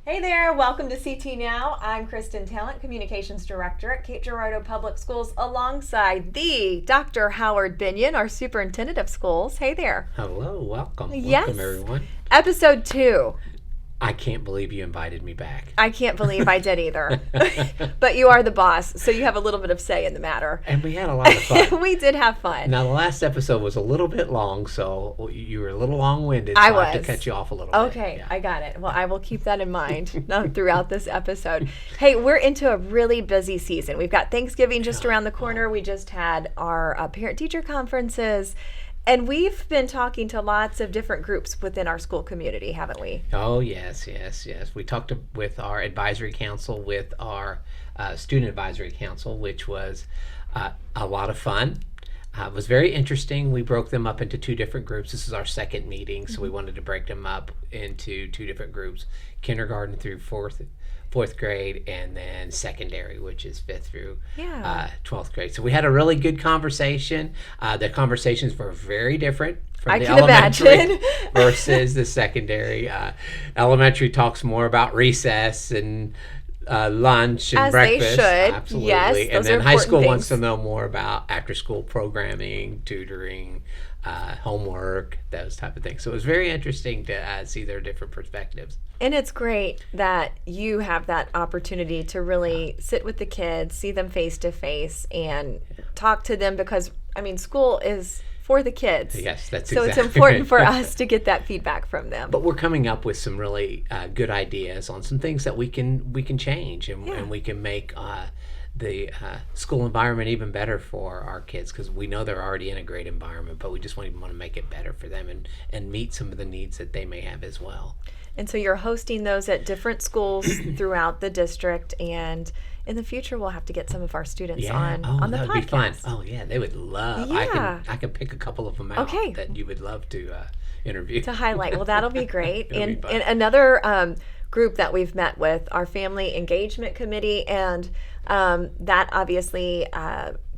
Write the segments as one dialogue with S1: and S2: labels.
S1: Hey there, welcome to CT Now. I'm Kristen Talent, Communications Director at Cape Girardeau Public Schools, alongside the Dr. Howard Binion, our Superintendent of Schools. Hey there.
S2: Hello, welcome.
S1: Yes.
S2: Welcome, everyone.
S1: Episode 2.
S2: I can't believe you invited me back.
S1: I can't believe I did either. But you are the boss, so you have a little bit of say in the matter.
S2: And we had a lot of fun.
S1: We did have fun.
S2: Now, the last episode was a little bit long, so you were a little long-winded, so
S1: I
S2: have to
S1: was.
S2: cut you off a little
S1: Okay,
S2: bit. Yeah.
S1: I got it. Well, I will keep that in mind throughout this episode. Hey, we're into a really busy season. We've got Thanksgiving just around the corner. We just had our parent-teacher conferences. And we've been talking to lots of different groups within our school community, haven't we?
S2: Oh, yes. We talked with our advisory council, with our student advisory council, which was a lot of fun. It was very interesting. We broke them up into 2 different groups. This is our second meeting, so we wanted to break them up into 2 different groups, kindergarten through fourth grade, and then secondary, which is 5th through 12th grade. So we had a really good conversation. The conversations were very different from the elementary versus the secondary. Elementary talks more about recess and lunch and
S1: As
S2: breakfast.
S1: they should.
S2: Absolutely.
S1: Yes,
S2: and
S1: those
S2: then
S1: are
S2: high school
S1: important
S2: wants to
S1: things.
S2: know more about after-school programming, tutoring, homework, those type of things. So it was very interesting to see their different perspectives.
S1: And it's great that you have that opportunity to really sit with the kids, see them face to face, and talk to them because, school is for the kids.
S2: Yes, that's
S1: so
S2: exactly
S1: it's important
S2: right.
S1: for us to get that feedback from them.
S2: But we're coming up with some really good ideas on some things that we can change and we can make the school environment even better for our kids, because we know they're already in a great environment, but we just want to make it better for them and meet some of the needs that they may have as well.
S1: And so you're hosting those at different schools throughout the district, and in the future we'll have to get some of our students on the
S2: that
S1: podcast.
S2: would be fun. Oh yeah, they would love.
S1: Yeah.
S2: I can pick a couple of them out that you would love to interview.
S1: To highlight. Well, that'll be great.
S2: It'll be
S1: and
S2: fun.
S1: another group that we've met with, our Family Engagement Committee, and that obviously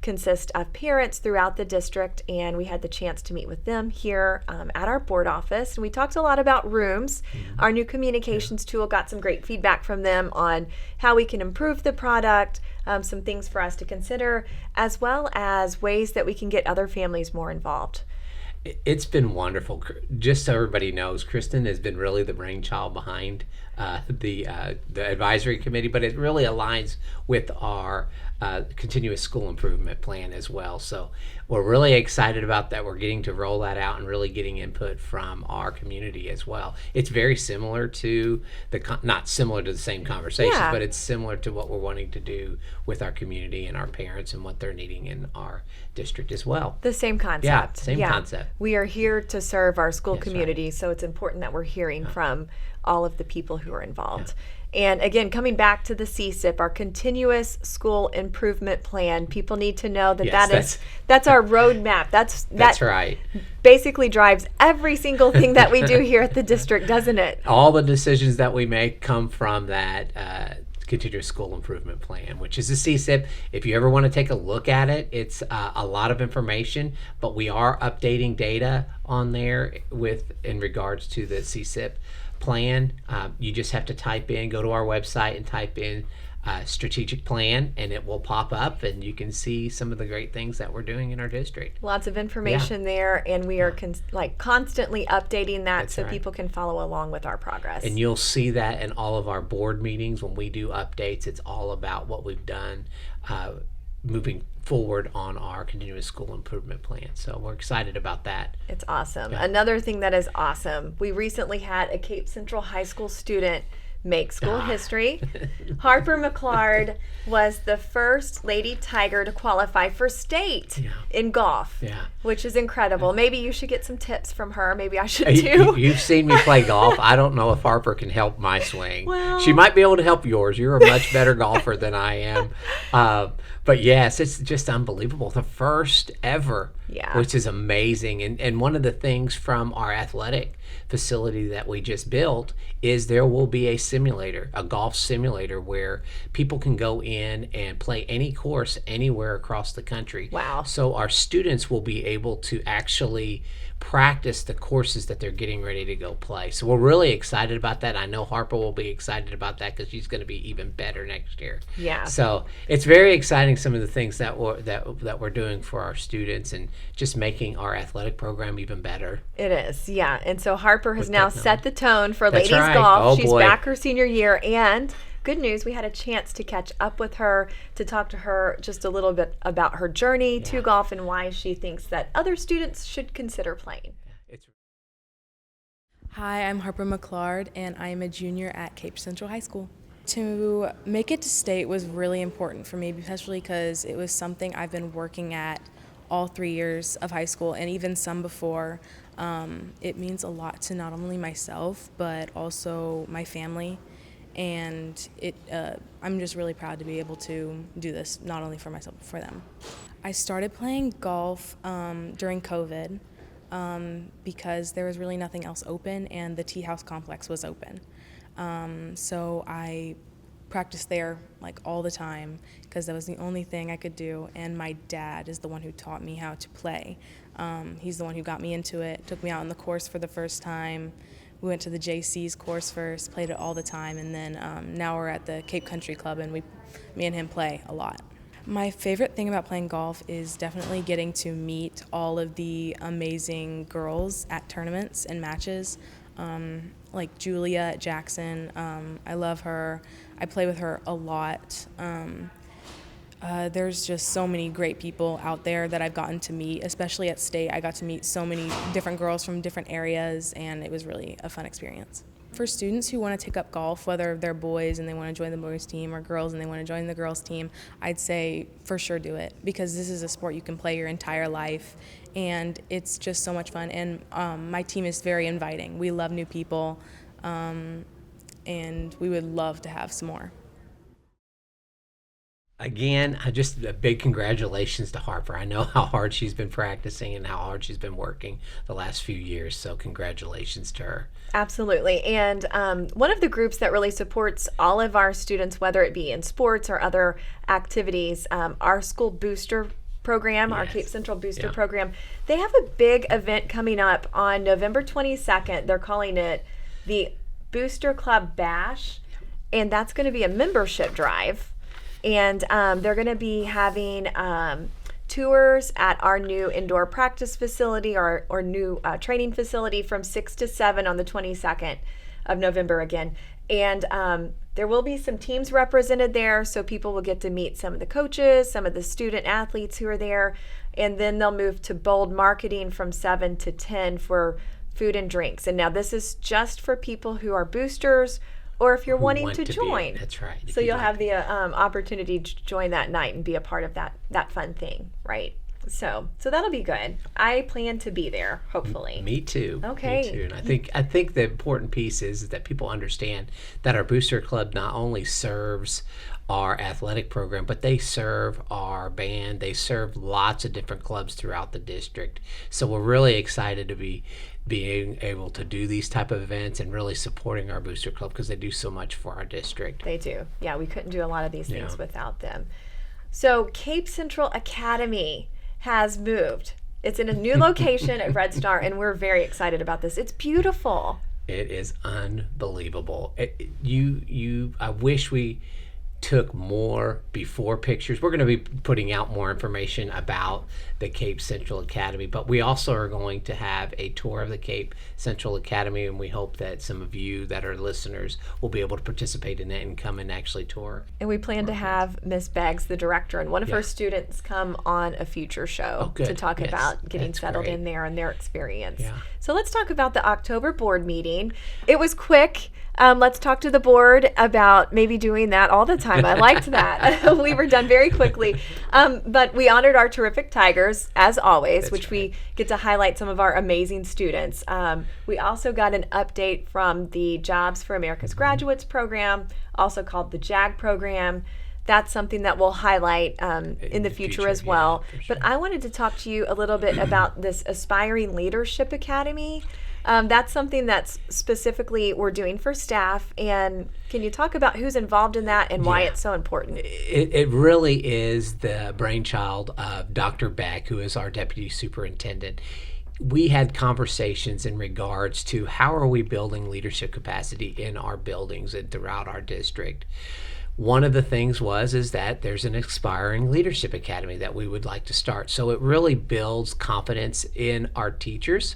S1: consists of parents throughout the district, and we had the chance to meet with them here at our board office. And we talked a lot about rooms. Our new communications tool, got some great feedback from them on how we can improve the product, some things for us to consider, as well as ways that we can get other families more involved.
S2: It's been wonderful. Just so everybody knows, Kristen has been really the brainchild behind the advisory committee, but it really aligns with our continuous school improvement plan as well. So we're really excited about that. We're getting to roll that out and really getting input from our community as well. It's very similar to not similar to the same conversations, but it's similar to what we're wanting to do with our community and our parents and what they're needing in our district as well.
S1: The same concept.
S2: Yeah, same concept.
S1: We are here to serve our school
S2: That's
S1: community, so it's important that we're hearing from all of the people who are involved. And again, coming back to the CSIP, our continuous school improvement plan, people need to know that that's our roadmap.
S2: That's right.
S1: Basically drives every single thing that we do here at the district, doesn't it?
S2: All the decisions that we make come from that continuous school improvement plan, which is the CSIP. If you ever want to take a look at it, it's a lot of information, but we are updating data on there in regards to the CSIP plan. You just have to go to our website and type in strategic plan, and it will pop up, and you can see some of the great things that we're doing in our district.
S1: Lots of information there, and we are constantly updating that.
S2: That's
S1: so
S2: right.
S1: people can follow along with our progress.
S2: And you'll see that in all of our board meetings when we do updates. It's all about what we've done moving forward on our continuous school improvement plan. So we're excited about that.
S1: It's awesome.
S2: Yeah.
S1: Another thing that is awesome, we recently had a Cape Central High School student make school history. Harper McClard was the first Lady Tiger to qualify for state in golf, which is incredible. Maybe you should get some tips from her. Maybe I should too.
S2: You've seen me play golf. I don't know if Harper can help my swing.
S1: Well,
S2: she might be able to help yours. You're a much better golfer than I am. But yes, it's just unbelievable. The first ever
S1: Yeah.
S2: which is amazing. And one of the things from our athletic facility that we just built is there will be a simulator, a golf simulator, where people can go in and play any course anywhere across the country.
S1: Wow.
S2: So our students will be able to actually practice the courses that they're getting ready to go play. So we're really excited about that. I know Harper will be excited about that because she's going to be even better next year.
S1: Yeah.
S2: So it's very exciting, some of the things that we're doing for our students and just making our athletic program even better.
S1: It is, yeah. And so Harper has
S2: With
S1: now
S2: technology.
S1: set the tone for
S2: That's
S1: ladies
S2: right.
S1: golf.
S2: Oh,
S1: She's
S2: boy.
S1: back her senior year, and good news, we had a chance to catch up with her, to talk to her just a little bit about her journey to golf and why she thinks that other students should consider playing.
S2: It's
S3: Hi, I'm Harper McClard, and I'm a junior at Cape Central High School. To make it to state was really important for me, especially because it was something I've been working at all 3 years of high school and even some before. It means a lot to not only myself, but also my family. And I'm just really proud to be able to do this, not only for myself, but for them. I started playing golf during COVID because there was really nothing else open and the Tea House complex was open. So I practiced there like all the time because that was the only thing I could do, and my dad is the one who taught me how to play. He's the one who got me into it, took me out on the course for the first time. We went to the JC's course first, played it all the time, and then now we're at the Cape Country Club, and me and him play a lot. My favorite thing about playing golf is definitely getting to meet all of the amazing girls at tournaments and matches, like Julia Jackson. I love her. I play with her a lot. There's just so many great people out there that I've gotten to meet, especially at state. I got to meet so many different girls from different areas, and it was really a fun experience. For students who want to take up golf, whether they're boys and they want to join the boys team or girls and they want to join the girls team, I'd say for sure do it, because this is a sport you can play your entire life, and it's just so much fun. And my team is very inviting. We love new people, and we would love to have some more.
S2: Again, just a big congratulations to Harper. I know how hard she's been practicing and how hard she's been working the last few years, so congratulations to her.
S1: Absolutely. And one of the groups that really supports all of our students, whether it be in sports or other activities, our school booster program, our Cape Central Booster program, they have a big event coming up on November 22nd. They're calling it the Booster Club Bash, and that's going to be a membership drive. And they're going to be having tours at our new indoor practice facility or new training facility from 6 to 7 on the 22nd of November again. And there will be some teams represented there, so people will get to meet some of the coaches, some of the student athletes who are there. And then they'll move to Bold Marketing from 7 to 10 for food and drinks. And now this is just for people who are boosters, or if you're wanting to join.
S2: That's right.
S1: So you'll have the opportunity to join that night and be a part of that fun thing, right? So that'll be good. I plan to be there, hopefully.
S2: Me too.
S1: Okay.
S2: Me too. And I think the important piece is that people understand that our booster club not only serves our athletic program, but they serve our band. They serve lots of different clubs throughout the district. So we're really excited to be being able to do these type of events and really supporting our booster club because they do so much for our district.
S1: They do. Yeah, we couldn't do a lot of these things without them. So Cape Central Academy has moved. It's in a new location at Red Star, and we're very excited about this. It's beautiful.
S2: It is unbelievable. I wish we took more before pictures. We're going to be putting out more information about the Cape Central Academy, but we also are going to have a tour of the Cape Central Academy, and we hope that some of you that are listeners will be able to participate in it and come and actually tour.
S1: And we plan to have Miss Beggs, the director, and one of her students come on a future show to talk about getting settled in there and their experience.
S2: Yeah.
S1: So let's talk about the October board meeting. It was quick. Let's talk to the board about maybe doing that all the time. I liked that. We were done very quickly. But we honored our terrific Tigers, as always, which we get to highlight some of our amazing students. We also got an update from the Jobs for America's Graduates program, also called the JAG program. that's something that we'll highlight in the future as well.
S2: Yeah, for sure.
S1: But I wanted to talk to you a little bit about this Aspiring Leadership Academy. That's something that's specifically we're doing for staff. And can you talk about who's involved in that and why
S2: Yeah.
S1: it's so important?
S2: It really is the brainchild of Dr. Beck, who is our deputy superintendent. We had conversations in regards to how are we building leadership capacity in our buildings and throughout our district. One of the things is that there's an Aspiring Leadership Academy that we would like to start. So it really builds confidence in our teachers.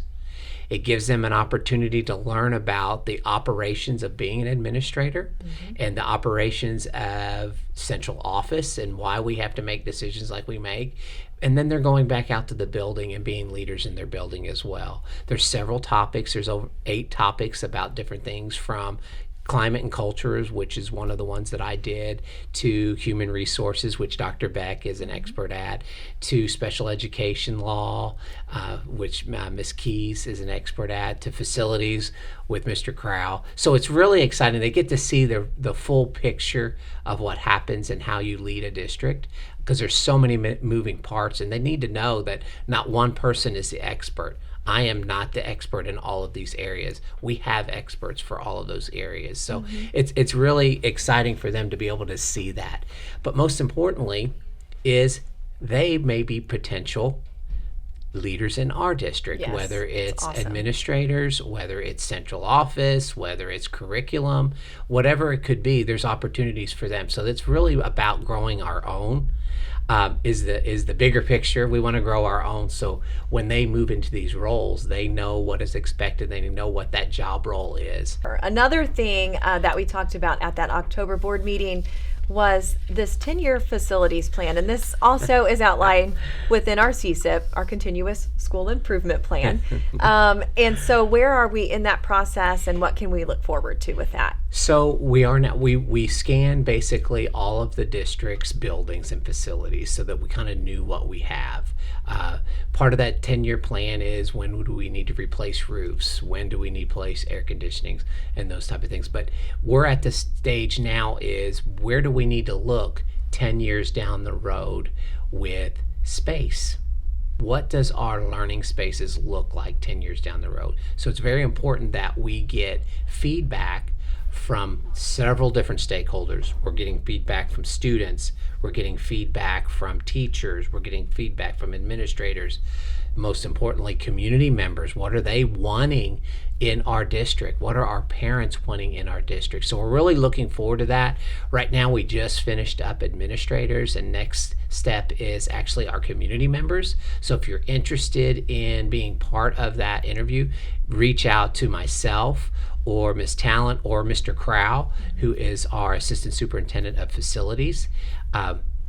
S2: It gives them an opportunity to learn about the operations of being an administrator and the operations of central office and why we have to make decisions like we make. And then they're going back out to the building and being leaders in their building as well. There's several topics. There's over 8 topics about different things, from climate and cultures, which is one of the ones that I did, to human resources, which Dr. Beck is an expert at, to special education law, which Ms. Keys is an expert at, to facilities with Mr. Crow. So it's really exciting. They get to see the full picture of what happens and how you lead a district, because there's so many moving parts, and they need to know that not one person is the expert. I am not the expert in all of these areas. We have experts for all of those areas. So it's really exciting for them to be able to see that. But most importantly is they may be potential leaders in our district,
S1: Yes,
S2: whether it's
S1: awesome.
S2: Administrators, whether it's central office, whether it's curriculum, whatever it could be, there's opportunities for them. So it's really about growing our own. Is the bigger picture. We want to grow our own, so when they move into these roles, they know what is expected. They know what that job role is.
S1: Another thing that we talked about at that October board meeting was this 10-year facilities plan. And this also is outlined within our CSIP, our Continuous School Improvement Plan. And so where are we in that process, and what can we look forward to with that?
S2: So we are now, we scan basically all of the district's buildings and facilities so that we kind of knew what we have. Part of that 10-year plan is, when do we need to replace roofs? When do we need to replace air conditionings and those type of things? But we're at the stage now is, where do we need to look 10 years down the road with space? What does our learning spaces look like 10 years down the road? So it's very important that we get feedback from several different stakeholders. We're getting feedback from students, we're getting feedback from teachers, we're getting feedback from administrators, most importantly, community members. What are they wanting in our district? What are our parents wanting in our district? So we're really looking forward to that. Right now, we just finished up administrators, and next step is actually our community members. So if you're interested in being part of that interview, reach out to myself or Ms. Talent or Mr. Crow, who is our Assistant Superintendent of Facilities.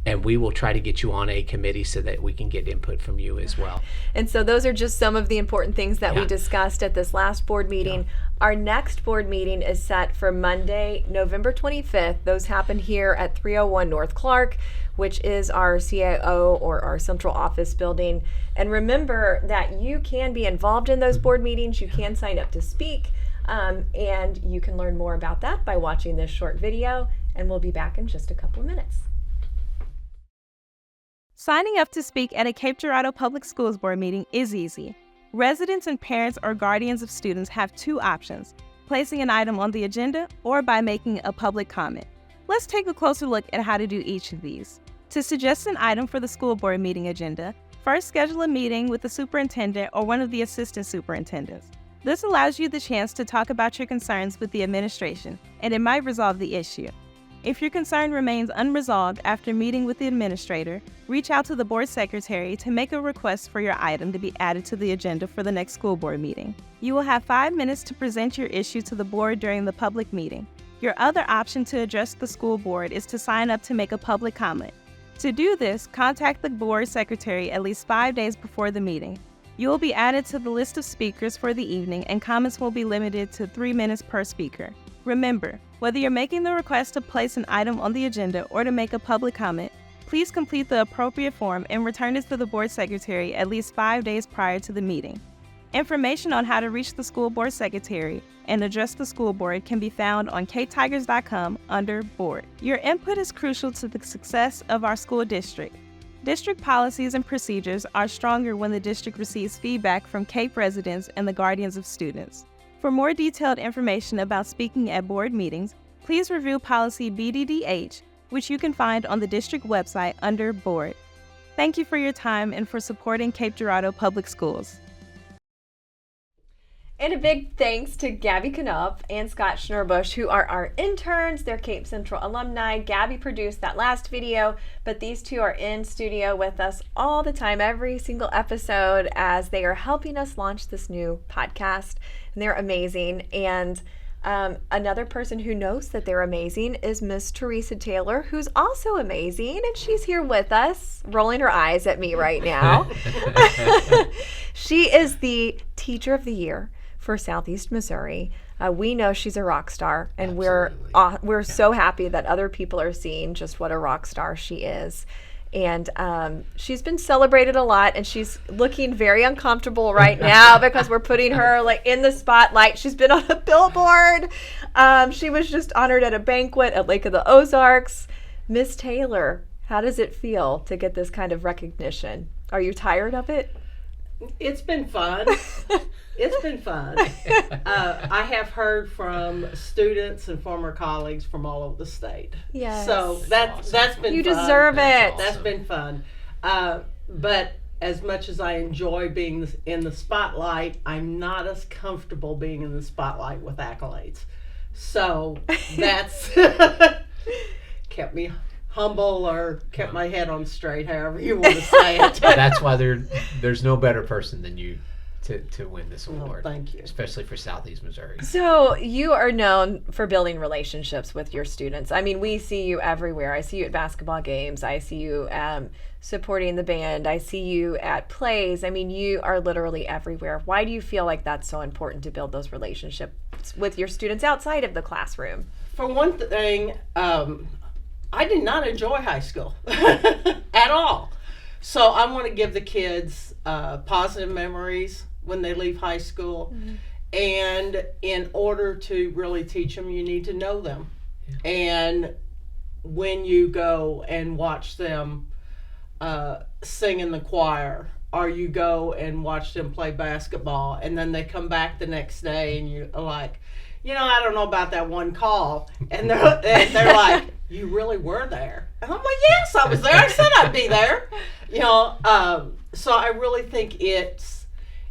S2: And we will try to get you on a committee so that we can get input from you as well.
S1: And so those are just some of the important things that we
S2: Yeah.
S1: discussed at this last board meeting. Our next board meeting is set for Monday, November 25th. Those happen here at 301 North Clark, which is our CAO or our central office building. And remember that you can be involved in those board meetings. You can sign up to speak, and you can learn more about that by watching this short video. And we'll be back in just a couple of minutes.
S4: Signing up to speak at a Cape Girardeau Public Schools Board meeting is easy. Residents and parents or guardians of students have 2 options: placing an item on the agenda or by making a public comment. Let's take a closer look at how to do each of these. To suggest an item for the school board meeting agenda, first schedule a meeting with the superintendent or one of the assistant superintendents. This allows you the chance to talk about your concerns with the administration, and it might resolve the issue. If your concern remains unresolved after meeting with the administrator, reach out to the board secretary to make a request for your item to be added to the agenda for the next school board meeting. You will have 5 minutes to present your issue to the board during the public meeting. Your other option to address the school board is to sign up to make a public comment. To do this, contact the board secretary at least 5 days before the meeting. You will be added to the list of speakers for the evening, and comments will be limited to 3 minutes per speaker. Remember, whether you're making the request to place an item on the agenda or to make a public comment, please complete the appropriate form and return it to the board secretary at least 5 days prior to the meeting. Information on how to reach the school board secretary and address the school board can be found on ktigers.com under Board. Your input is crucial to the success of our school district. District policies and procedures are stronger when the district receives feedback from CAPE residents and the guardians of students. For more detailed information about speaking at board meetings, please review policy BDDH, which you can find on the district website under Board. Thank you for your time and for supporting Cape Girardeau Public Schools.
S1: And a big thanks to Gabby Knopf and Scott Schnurbush, who are our interns. They're Cape Central alumni. Gabby produced that last video, but these two are in studio with us all the time, every single episode, as they are helping us launch this new podcast. And they're amazing. And another person who knows that they're amazing is Miss Theresa Taylor, who's also amazing, and she's here with us, rolling her eyes at me right now. She is the Teacher of the Year for Southeast Missouri. We know she's a rock star, and we're so happy that other people are seeing just what a rock star she is. And she's been celebrated a lot, and she's looking very uncomfortable right now because we're putting her like in the spotlight. She's been on a billboard. She was just honored at a banquet at Lake of the Ozarks. Miss Taylor, how does it feel to get this kind of recognition? Are you tired of it?
S5: It's been fun. It's been fun. I have heard from students and former colleagues from all over the state.
S1: Yes.
S5: So that's been
S1: You
S5: fun.
S1: deserve it.
S5: That's been fun. But as much as I enjoy being in the spotlight, I'm not as comfortable being in the spotlight with accolades. So that's kept me humble or kept my head on straight, however you want to say it.
S2: That's why there's no better person than you to win this award.
S5: Thank you.
S2: Especially for Southeast Missouri.
S1: So you are known for building relationships with your students. I mean, we see you everywhere. I see you at basketball games. I see you supporting the band. I see you at plays. I mean, you are literally everywhere. Why do you feel like that's so important to build those relationships with your students outside of the classroom?
S5: For one thing, I did not enjoy high school at all. So I want to give the kids positive memories when they leave high school. Mm-hmm. And in order to really teach them, you need to know them. Yeah. And when you go and watch them sing in the choir, or you go and watch them play basketball, and then they come back the next day and you're like, I don't know about that one call. And they're like, you really were there? And I'm like, yes, I was there. I said I'd be there. So I really think it's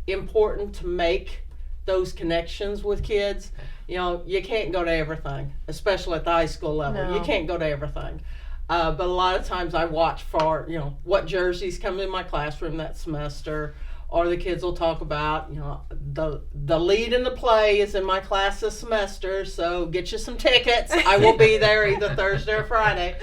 S5: important to make those connections with kids. You can't go to everything, especially at the high school level. No. You can't go to everything. But a lot of times I watch for, what jerseys come in my classroom that semester, or the kids will talk about, the lead in the play is in my class this semester, so get you some tickets. I will be there either Thursday or Friday.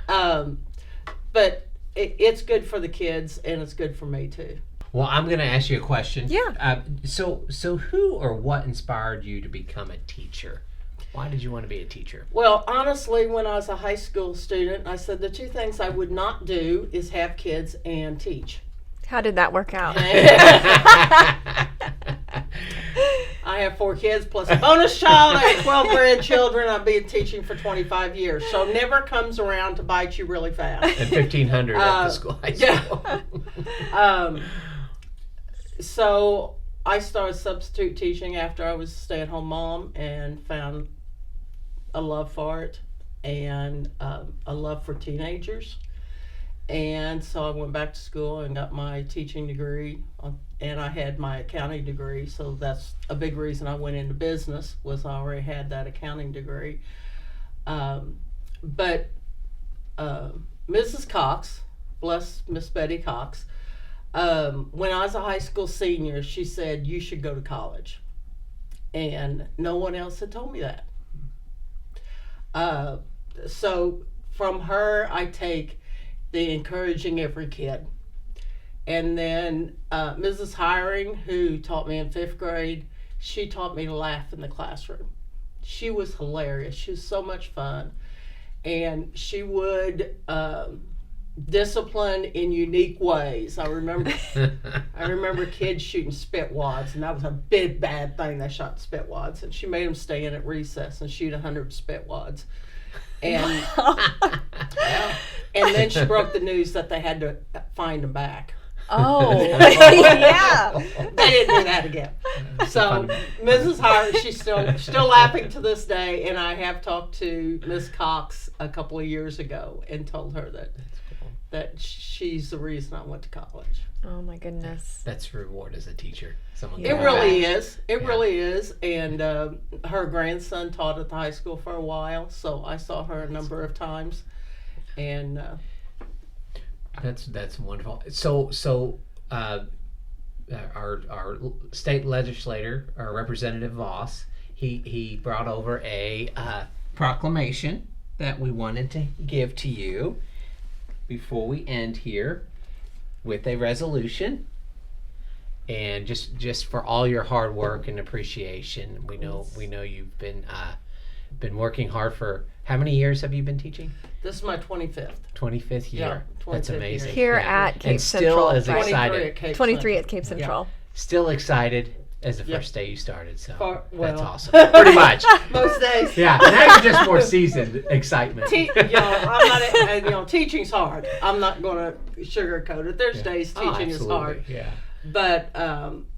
S5: But it's good for the kids, and it's good for me too.
S2: Well, I'm going to ask you a question.
S1: Yeah.
S2: So who or what inspired you to become a teacher? Why did you want to be a teacher?
S5: Well, honestly, when I was a high school student, I said the two things I would not do is have kids and teach.
S1: How did that work out?
S5: I have 4 kids plus a bonus child. I have 12 grandchildren. I've been teaching for 25 years. So never comes around to bite you really fast.
S2: And 1,500 at the school.
S5: Yeah. So I started substitute teaching after I was a stay-at-home mom and found a love for it and a love for teenagers. And so I went back to school and got my teaching degree, and I had my accounting degree, so that's a big reason I went into business, was I already had that accounting degree. But Mrs. Cox, bless Miss Betty Cox, when I was a high school senior, she said, you should go to college. And no one else had told me that. So from her, I take the encouraging every kid. And then Mrs. Hiring, who taught me in 5th grade, she taught me to laugh in the classroom. She was hilarious. She was so much fun. And she would disciplined in unique ways. I remember kids shooting spit wads, and that was a big bad thing. They shot spit wads, and she made them stay in at recess and shoot 100 spit wads. And and then she broke the news that they had to find them back.
S1: Oh, yeah.
S5: They didn't do that again. So Mrs. Hart, she's still laughing to this day, and I have talked to Miss Cox a couple of years ago and told her that she's the reason I went to college.
S1: Oh my goodness.
S2: That's reward as a teacher. Someone
S5: It really is. It really is. And her grandson taught at the high school for a while, so I saw her a number of times. And
S2: that's wonderful. So our state legislator, our Representative Voss, he brought over a proclamation that we wanted to give to you before we end here, with a resolution, and just for all your hard work and appreciation. We know you've been working hard for, how many years have you been teaching?
S5: this is my 25th.
S2: 25th year.
S5: Yeah,
S2: That's
S5: 25th
S2: amazing.
S1: Here
S2: Yeah.
S1: at Cape
S2: and
S1: Central.
S2: still as
S1: right?
S2: excited.
S1: 23 at Cape Central.
S2: Still excited as the
S5: Yep.
S2: first day you started. So
S5: Well,
S2: that's awesome. Pretty much.
S5: Most days.
S2: Yeah. Now you're just more seasoned excitement.
S5: I'm not. Teaching's hard. I'm not going to sugarcoat it. There's days teaching is hard.
S2: Yeah.
S5: But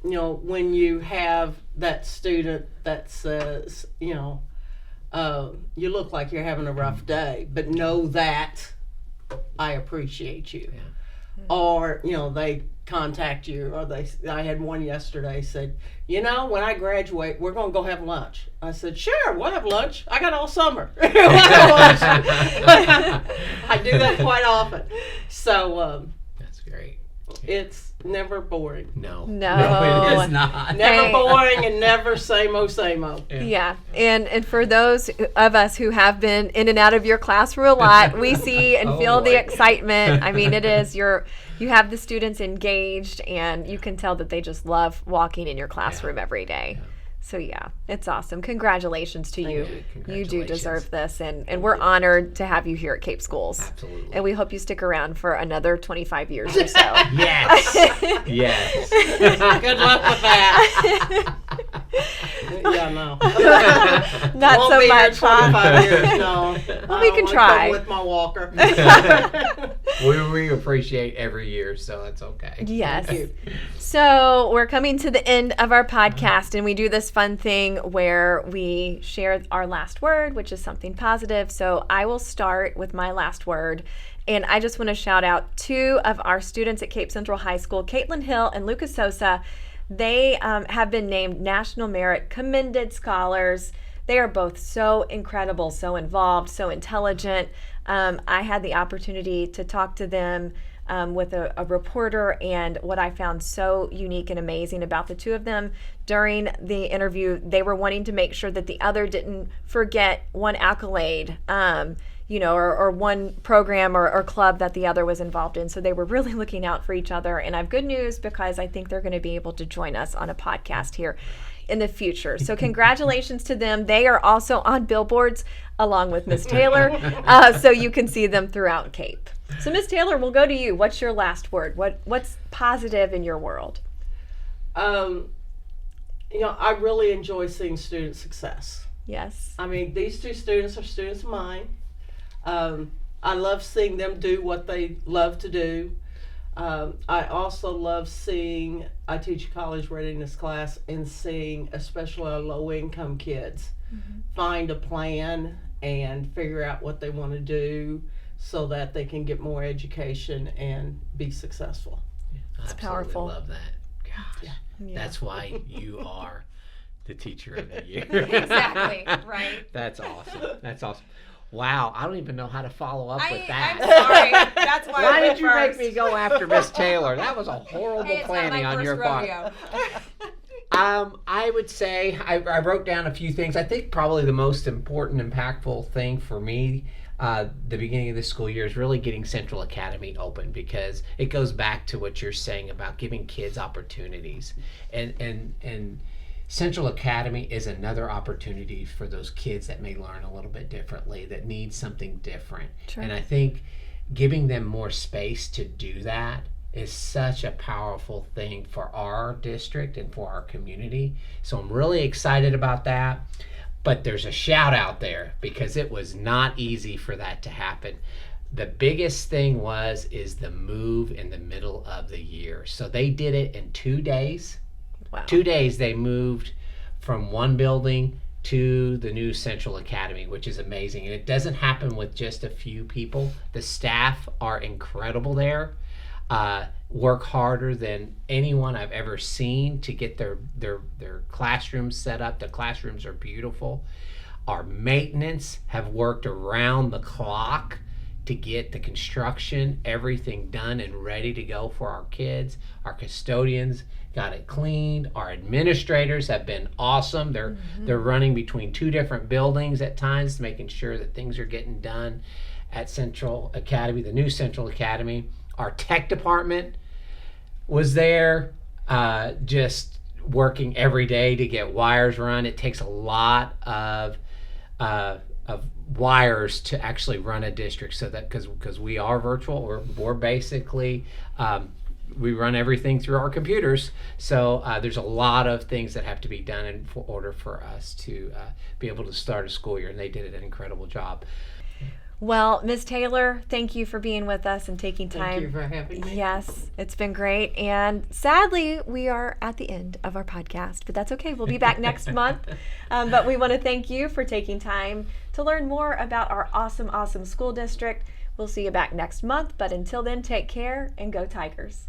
S5: when you have that student that says, you look like you're having a rough day, but know that I appreciate you.
S2: Yeah.
S5: Or, they contact you, or I had one yesterday said, when I graduate, we're going to go have lunch. I said, sure, we'll have lunch. I got all summer. We'll have lunch. I do that quite often. So
S2: That's great.
S5: it's never boring.
S2: No,
S1: No.
S2: it is not.
S5: Never
S1: Hey.
S5: boring and never same-o, same-o.
S1: Yeah, and for those of us who have been in and out of your classroom a lot, we see and
S2: Oh,
S1: feel the
S2: boy.
S1: excitement. I mean, it is you have the students engaged, and you can tell that they just love walking in your classroom every day. So yeah, it's awesome. Congratulations to you. You do deserve this, and we're honored to have you here at Cape Schools.
S2: Absolutely.
S1: And we hope you stick around for another 25 years or so.
S2: Yes. Yes.
S5: Good luck with that. Yeah, no.
S1: Not
S5: Won't
S1: so
S5: be
S1: much,
S5: here
S1: huh?
S5: 25 years, no.
S1: Well, we can try.
S5: With my walker.
S2: we appreciate every year, so that's okay.
S1: Yes.
S5: Thank you.
S1: So we're coming to the end of our podcast, and we do this fun thing where we share our last word, which is something positive. So I will start with my last word. And I just want to shout out two of our students at Cape Central High School, Caitlin Hill and Lucas Sosa. They have been named National Merit Commended Scholars. They are both so incredible, so involved, so intelligent. I had the opportunity to talk to them with a reporter, and what I found so unique and amazing about the two of them during the interview, they were wanting to make sure that the other didn't forget one accolade, or one program or club that the other was involved in. So they were really looking out for each other. And I have good news, because I think they're going to be able to join us on a podcast here in the future. So congratulations to them. They are also on billboards along with Miss Taylor, so you can see them throughout Cape. So Miss Taylor, we'll go to you. What's your last word? What's positive in your world?
S5: I really enjoy seeing student success.
S1: Yes.
S5: I mean, these two students are students of mine. I love seeing them do what they love to do. I also love seeing, I teach a college readiness class, and seeing especially our low-income kids find a plan and figure out what they want to do so that they can get more education and be successful.
S2: It's
S1: powerful.
S2: Love that. Gosh,
S1: Yeah.
S2: that's why you are the teacher of the year.
S1: Exactly, right.
S2: That's awesome. That's awesome. Wow, I don't even know how to follow up with that.
S6: I'm sorry. That's why
S2: Why
S6: I went
S2: did you
S6: first.
S2: make me go after Miss Taylor? That was a horrible
S6: Hey, it's not
S2: planning
S6: my
S2: on
S6: first
S2: your part.
S6: rodeo.
S2: I would say I wrote down a few things. I think probably the most important, impactful thing for me, the beginning of this school year, is really getting Central Academy open, because it goes back to what you're saying about giving kids opportunities, and Central Academy is another opportunity for those kids that may learn a little bit differently, that need something different.
S1: Sure.
S2: And I think giving them more space to do that is such a powerful thing for our district and for our community. So I'm really excited about that. But there's a shout out there because it was not easy for that to happen. The biggest thing is the move in the middle of the year. So they did it in 2 days.
S1: Wow.
S2: 2 days they moved from one building to the new Central Academy, which is amazing. And it doesn't happen with just a few people. The staff are incredible there. Work harder than anyone I've ever seen to get their classrooms set up. The classrooms are beautiful. Our maintenance have worked around the clock to get the construction, everything done and ready to go for our kids. Our custodians got it cleaned. Our administrators have been awesome. They're running between 2 different buildings at times, making sure that things are getting done at Central Academy, the new Central Academy. Our tech department was there, just working every day to get wires run. It takes a lot of wires to actually run a district, so that because we are virtual, we're basically we run everything through our computers. So there's a lot of things that have to be done in order for us to be able to start a school year, and they did an incredible job.
S1: Well, Ms. Taylor, thank you for being with us and taking time.
S5: Thank you for having me.
S1: Yes, it's been great. And sadly, we are at the end of our podcast, but that's okay. We'll be back next month. But we want to thank you for taking time to learn more about our awesome, awesome school district. We'll see you back next month. But until then, take care and go Tigers.